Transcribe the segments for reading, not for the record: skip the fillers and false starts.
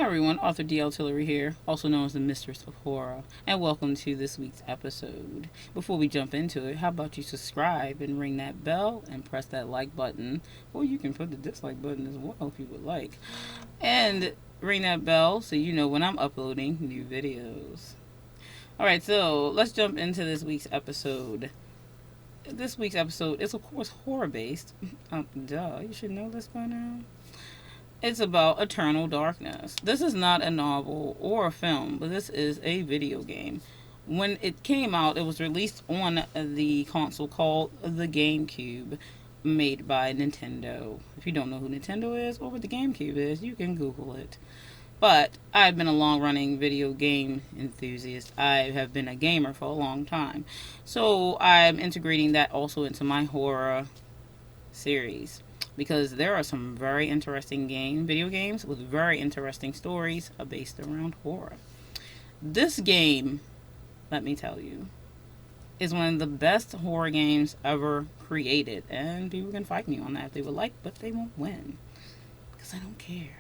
Hi everyone, author DL Tillery here, also known as the Mistress of Horror, and welcome to this week's episode. Before we jump into it, how about you subscribe and ring that bell and press that like button, or you can put the dislike button as well if you would like, and ring that bell so you know when I'm uploading new videos. Alright, so let's jump into this week's episode. This week's episode is, of course, horror based. Duh, you should know this by now. It's about Eternal Darkness. This is not a novel or a film, but this is a video game. When it came out, it was released on the console called the GameCube, made by Nintendo. If you don't know who Nintendo is or what the GameCube is, you can Google it. But I've been a long running video game enthusiast. I have been a gamer for a long time. So I'm integrating that also into my horror series, because there are some very interesting video games with very interesting stories based around horror. This game, let me tell you, is one of the best horror games ever created, and people can fight me on that if they would like, but they won't win because I don't care.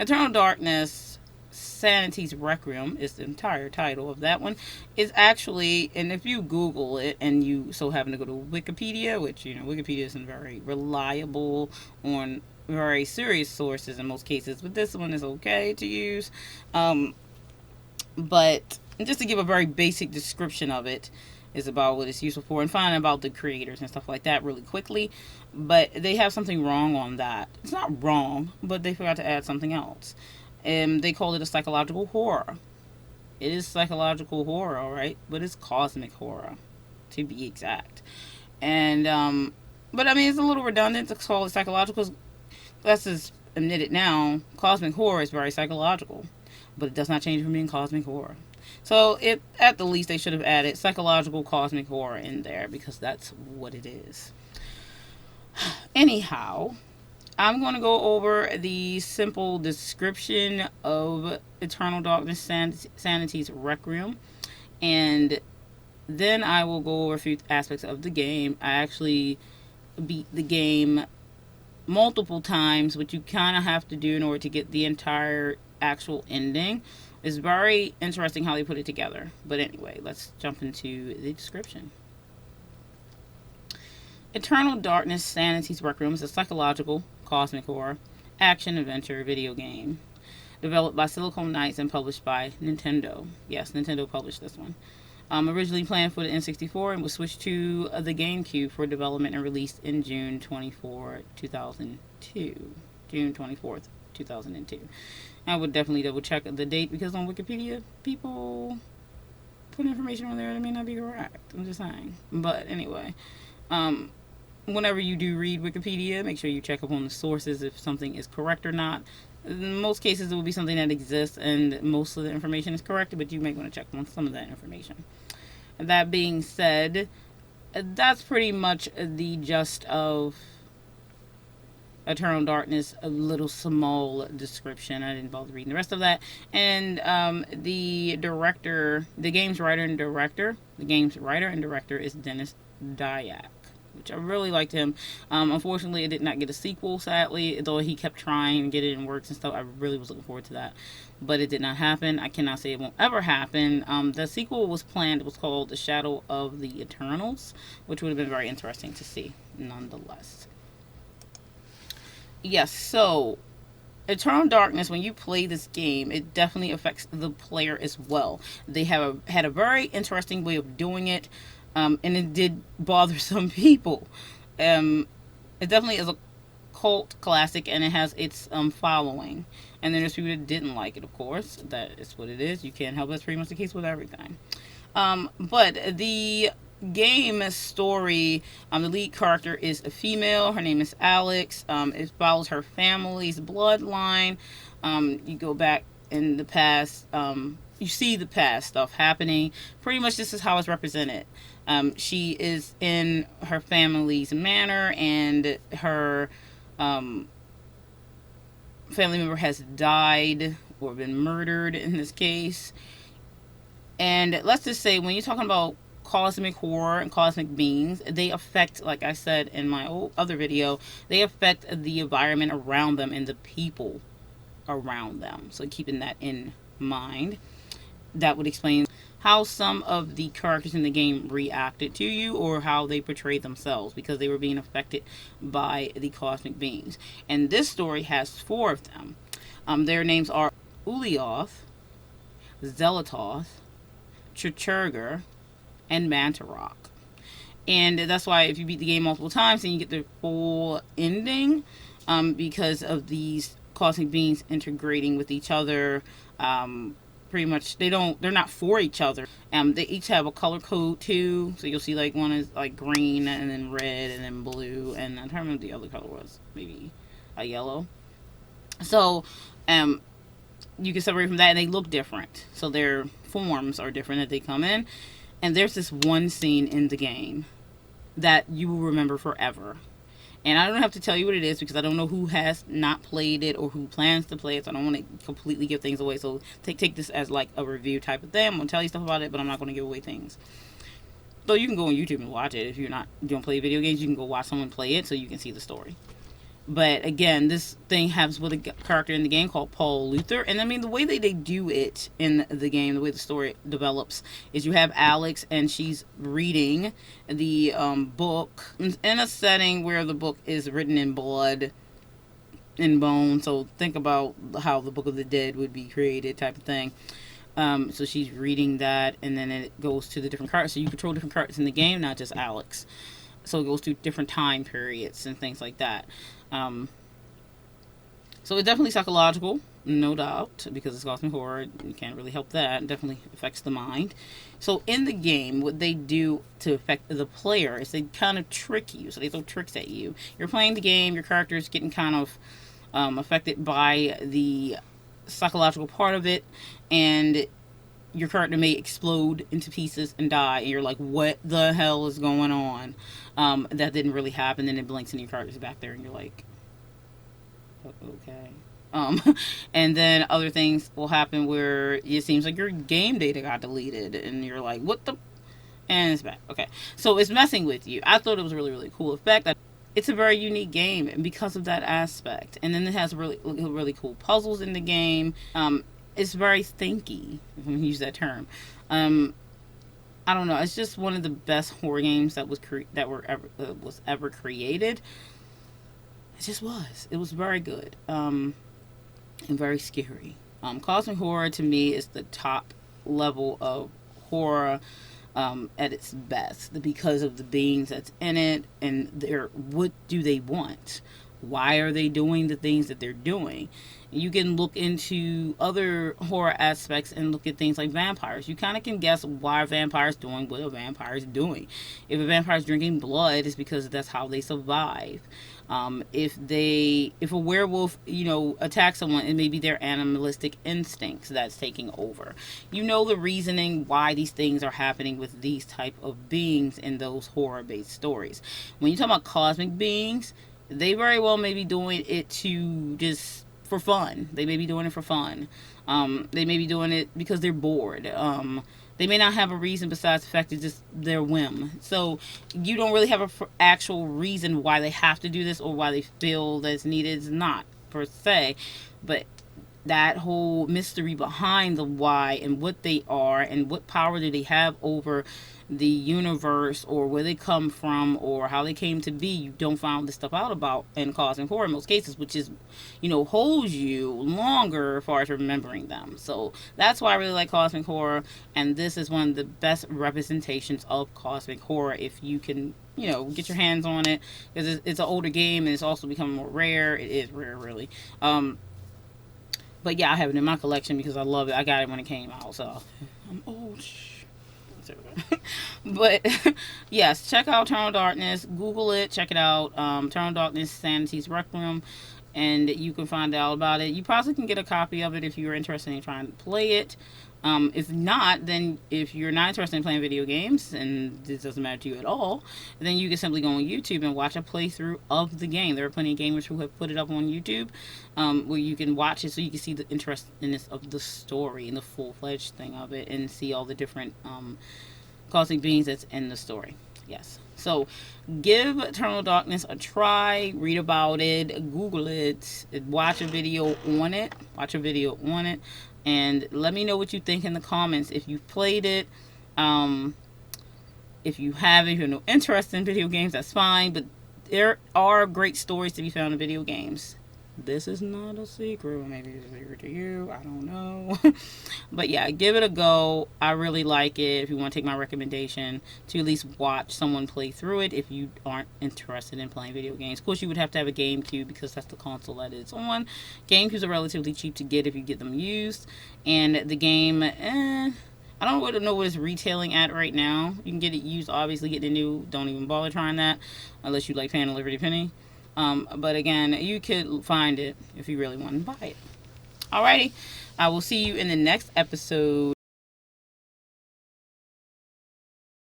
Eternal Darkness Sanity's Requiem is the entire title of that one. Is actually, and if you Google it and you so happen to go to Wikipedia, which, you know, Wikipedia isn't very reliable on very serious sources in most cases, but this one is okay to use. But just to give a very basic description of it, is about what it's useful for, and finding about the creators and stuff like that really quickly. But they have something wrong on that. It's not wrong, but they forgot to add something else. And they called it a psychological horror. It is psychological horror, all right, but it's cosmic horror, to be exact. And but I mean, it's a little redundant to call it psychological. Let's just admit it now. Cosmic horror is very psychological, but it does not change from being cosmic horror. So it, at the least, they should have added psychological cosmic horror in there, because that's what it is. Anyhow, I'm going to go over the simple description of Eternal Darkness Sanity's Requiem, and then I will go over a few aspects of the game. I actually beat the game multiple times, which you kind of have to do in order to get the entire actual ending. It's very interesting how they put it together. But anyway, let's jump into the description. Eternal Darkness Sanity's Requiem is a psychological, cosmic horror, action adventure video game. Developed by Silicon Knights and published by Nintendo. Yes, Nintendo published this one. Originally planned for the N64 and was switched to the GameCube for development and released in June 24, 2002. June 24th, 2002. I would definitely double check the date, because on Wikipedia, people put information on there that may not be correct. I'm just saying. But anyway, whenever you do read Wikipedia, make sure you check up on the sources if something is correct or not. In most cases, it will be something that exists and most of the information is correct, but you may want to check on some of that information. That being said, that's pretty much the gist of Eternal Darkness, a little small description. I didn't bother reading the rest of that. And the director, the game's writer and director is Dennis Dyack, which I really liked him. Unfortunately, it did not get a sequel, sadly, though he kept trying to get it in works and stuff. I really was looking forward to that, but it did not happen. I cannot say it won't ever happen. The sequel was planned. It was called The Shadow of the Eternals, which would have been very interesting to see, nonetheless. Yes, so Eternal Darkness, when you play this game, it definitely affects the player as well. They had a very interesting way of doing it, and it did bother some people. It definitely is a cult classic, and it has its following. And then there's people that didn't like it, of course. That is what it is. You can't help it. That's pretty much the case with everything. But the game story, the lead character is a female. Her name is Alex. It follows her family's bloodline. You go back in the past. You see the past stuff happening. Pretty much this is how it's represented. She is in her family's manor, and her family member has died or been murdered in this case. And let's just say, when you're talking about cosmic horror and cosmic beings, they affect, like I said in my other video, they affect the environment around them and the people around them. So keeping that in mind, that would explain how some of the characters in the game reacted to you or how they portrayed themselves because they were being affected by the cosmic beings. And this story has 4 of them. Their names are Ulioth, Zelatoth, Chichurger, and Mantarok. And that's why if you beat the game multiple times, then you get the full ending, because of these cosmic beings integrating with each other. Pretty much, they're not for each other. They each have a color code too. So you'll see like one is like green and then red and then blue, and I don't remember what the other color was. Maybe a yellow. So, you can separate from that, and they look different. So their forms are different that they come in. And there's this one scene in the game that you will remember forever. And I don't have to tell you what it is because I don't know who has not played it or who plans to play it. So I don't want to completely give things away. So take this as like a review type of thing. I'm going to tell you stuff about it, but I'm not going to give away things. Though you can go on YouTube and watch it. If you don't play video games, you can go watch someone play it so you can see the story. But again, this thing happens with a character in the game called Paul Luther. And I mean, the way that they do it in the game, the way the story develops, is you have Alex and she's reading the book in a setting where the book is written in blood and bone. So think about how the Book of the Dead would be created type of thing. So she's reading that, and then it goes to the different cards. So you control different cards in the game, not just Alex. So it goes through different time periods and things like that. So it's definitely psychological, no doubt, because it's cosmic horror. You can't really help that. It definitely affects the mind. So in the game, what they do to affect the player is they kind of trick you. So they throw tricks at you. You're playing the game, your character is getting kind of affected by the psychological part of it, and your character may explode into pieces and die, and you're like, what the hell is going on? That didn't really happen, and it blinks and your character's back there, and you're like, okay. And then other things will happen where it seems like your game data got deleted, and you're like, what the? And it's back. Okay. So it's messing with you. I thought it was a really, really cool effect. It's a very unique game because of that aspect. And then it has really, really cool puzzles in the game. It's very thinky, if I'm going to use that term. I don't know. It's just one of the best horror games that was ever created. It just was. It was very good. And very scary. Cosmic horror to me is the top level of horror at its best because of the beings that's in it and what do they want? Why are they doing the things that they're doing? You can look into other horror aspects and look at things like vampires. You kind of can guess why a vampire's doing what a vampire's doing. If a vampire's drinking blood, it's because that's how they survive. If a werewolf, attacks someone, it may be their animalistic instincts that's taking over. You know the reasoning why these things are happening with these type of beings in those horror-based stories. When you talk about cosmic beings, they very well may be doing it to just for fun. They may be doing it for fun. They may be doing it because they're bored. They may not have a reason besides the fact it's just their whim. So you don't really have an actual reason why they have to do this or why they feel that it's needed. It's not per se, but that whole mystery behind the why and what they are and what power do they have over the universe or where they come from or how they came to be, you don't find this stuff out about in cosmic horror in most cases, which is, holds you longer as far as remembering them. So that's why I really like cosmic horror, and this is one of the best representations of cosmic horror if you can get your hands on it, because it's an older game and it's also becoming more rare. It is rare, really. But yeah, I have it in my collection because I love it. I got it when it came out, so I'm old. But yes, check out Eternal Darkness. Google it, check it out. Eternal Darkness, Sanity's Rec Room, and you can find out about it. You probably can get a copy of it if you're interested in trying to play it. If not, then if you're not interested in playing video games and this doesn't matter to you at all, then you can simply go on YouTube and watch a playthrough of the game. There are plenty of gamers who have put it up on YouTube, where you can watch it so you can see the interestness of the story and the full-fledged thing of it and see all the different cosmic beings that's in the story. Yes. So give Eternal Darkness a try. Read about it. Google it. Watch a video on it. And let me know what you think in the comments. If you've played it, if you haven't, if you have no interest in video games, that's fine. But there are great stories to be found in video games. This is not a secret. Maybe it's a secret to you. I don't know. But yeah, give it a go. I really like it. If you want to take my recommendation to at least watch someone play through it if you aren't interested in playing video games. Of course, you would have to have a GameCube because that's the console that it's on. GameCubes are relatively cheap to get if you get them used. And the game, I don't know what it's retailing at right now. You can get it used, obviously. Get the new. Don't even bother trying that unless you like paying a Liberty Penny. But again, you could find it if you really want to buy it. Alrighty, I will see you in the next episode.